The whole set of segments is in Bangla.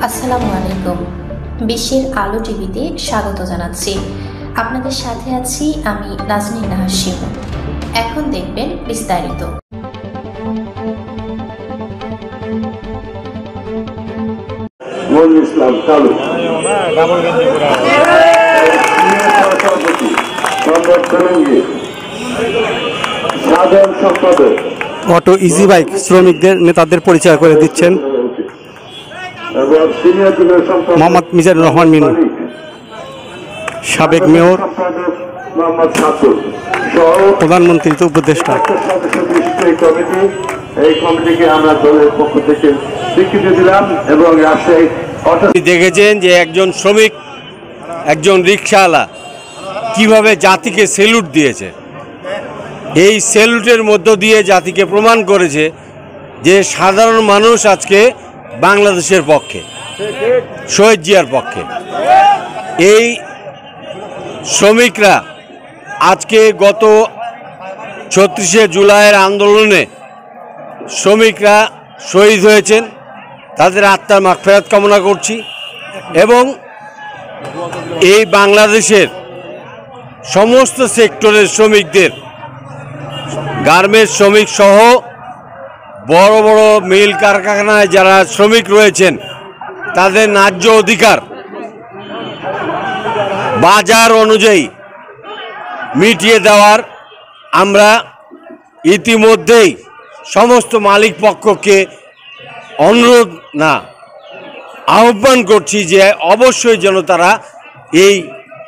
আসসালামু আলাইকুম। বিশ্বের আলো টিভিতে স্বাগত জানাচ্ছি। আপনাদের সাথে আছি আমি নাজনীন নাহার শিমু। এখন দেখবেন বিস্তারিত। অটো ইজি বাইক শ্রমিকদের নেতাদের পরিচয় করে দিচ্ছেন মোহাম্মদ মিজানুর রহমান মিনু, সাবেক মেয়র, প্রধানমন্ত্রীর উপদেষ্টা। এই কমিটিকে আমরা দলের পক্ষ থেকে স্বীকৃতি দিলাম এবং দেখেছেন যে একজন শ্রমিক, একজন রিকশাওয়ালা কিভাবে জাতিকে সেলুট দিয়েছে। এই সেলুটের মধ্য দিয়ে জাতিকে প্রমাণ করেছে যে সাধারণ মানুষ আজকে বাংলাদেশের পক্ষে, শহীদ জিয়ার পক্ষে। এই শ্রমিকরা আজকে গত ৩৬শে জুলাইয়ের আন্দোলনে শ্রমিকরা শহীদ হয়েছেন, তাদের আত্মার মাগফিরাত কামনা করছি। এবং এই বাংলাদেশের সমস্ত সেক্টরের শ্রমিকদের, গার্মেন্টস শ্রমিক সহ বড় বড় মিল কারখানায় যারা শ্রমিক রয়েছেন তাদের ন্যায্য অধিকার বাজার অনুযায়ী মিটিয়ে দেওয়ার আমরা ইতিমধ্যেই সমস্ত মালিক পক্ষকে অনুরোধ না আহ্বান করছি যে অবশ্যই যেন তারা এই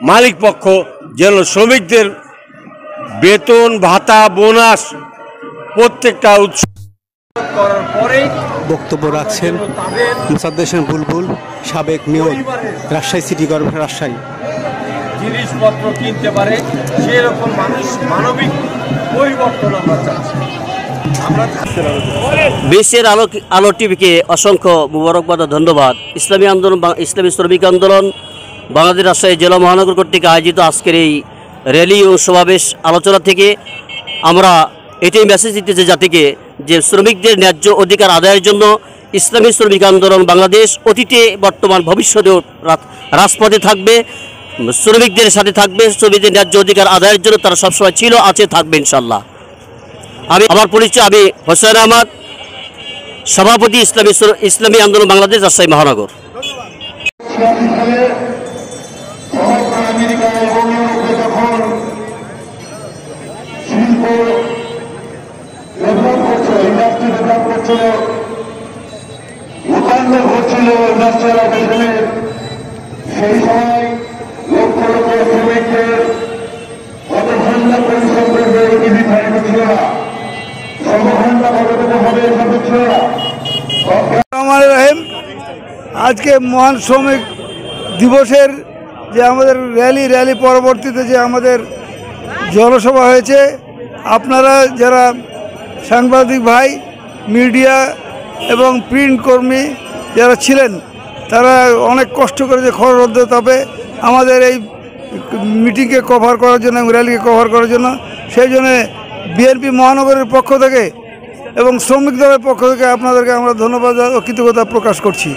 মালিক পক্ষ যেন শ্রমিকদের বেতন ভাতা বোনাস প্রত্যেকটা উৎস করার পরে বক্তব্য রাখছেন মোসাদ্দেক হোসেন বুলবুল, সাবেক mayor, Rajshahi city corporation, Rajshahi. জিনিসপত্র কিনতে পারে সেরকম মানুষ মানবিক পরিবর্তন আমরা চাচ্ছি। বিশ্বের আলো টিভিকে অসংখ্য মুবারকবাদ ও ধন্যবাদ। ইসলামী আন্দোলন, ইসলামী শ্রমিক আন্দোলন বাংলাদেশ রাজশাহী জেলা মহানগর কর্তৃক আয়োজিত আজকের এই র্যালি ও সমাবেশ আলোচনা থেকে আমরা এটাই মেসেজ দিতেছি জাতিকে যে শ্রমিকদের ন্যায্য অধিকার আদায়ের জন্য ইসলামী শ্রমিক আন্দোলন বাংলাদেশ অতীতে বর্তমান ভবিষ্যতেও রাজপথে থাকবে, শ্রমিকদের সাথে থাকবে। শ্রমিকদের ন্যায্য অধিকার আদায়ের জন্য তারা সবসময় ছিল, আছে, থাকবে ইনশাল্লাহ। আমার পরিচয়, আমি হোসেন আহমদ, সভাপতি ইসলামী আন্দোলন বাংলাদেশ রাজশাহী মহানগর। সেই সময় লক্ষ লক্ষ শ্রমিকদের কতঘণ্টা পরিশ্রম করবে নির্ধারিত ছিল না, সর্বঘণ্টা কতটুকু হবে এসব ছিল না। আজকে মহান শ্রমিক দিবসের যে আমাদের র্যালি পরবর্তীতে যে আমাদের জনসভা হয়েছে, আপনারা যারা সাংবাদিক ভাই, মিডিয়া এবং প্রিন্ট কর্মী যারা ছিলেন তারা অনেক কষ্ট করে যে খরচ তবে আমাদের এই মিটিংকে কভার করার জন্য এবং র্যালিকে কভার করার জন্য, সেই জন্য বিএনপি মহানগরের পক্ষ থেকে এবং শ্রমিক দলের পক্ষ থেকে আপনাদেরকে আমরা ধন্যবাদ ও কৃতজ্ঞতা প্রকাশ করছি।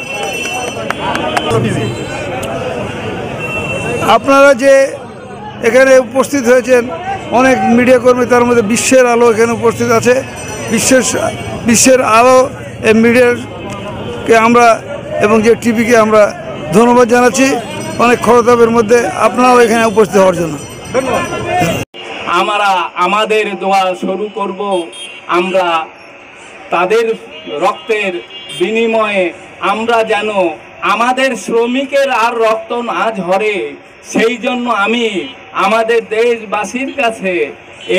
আপনারা যে এখানে উপস্থিত হয়েছেন, অনেক মিডিয়া কর্মী, তার মধ্যে বিশ্বের আলো এখানে উপস্থিত আছে। বিশ্বের আলো এই মিডিয়াকে আমরা এবং যে টিভিকে আমরা ধন্যবাদ জানাচ্ছি অনেক খরতাপের মধ্যে আপনারাও এখানে উপস্থিত হওয়ার জন্য। আমরা আমাদের দোয়া শুরু করব। আমরা তাদের রক্তের বিনিময়ে আমরা যেন আমাদের শ্রমিকের আর রক্ত না ঝরে, সেই জন্য আমি আমাদের দেশবাসীর কাছে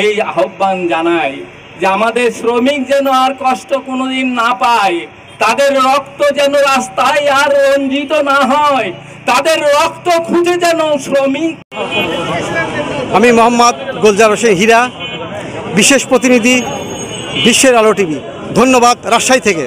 এই আহ্বান জানাই যে আমাদের শ্রমিক যেন আর কষ্ট কোনোদিন না পায়, তাদের রক্ত যেন রাস্তায় আর রঞ্জিত না হয়, তাদের রক্ত খুঁজে যেন শ্রমিক। আমি মোহাম্মদ গুলজার হোসেন হীরা, বিশেষ প্রতিনিধি, বিশ্বের আলো টিভি। ধন্যবাদ রাজশাহী থেকে।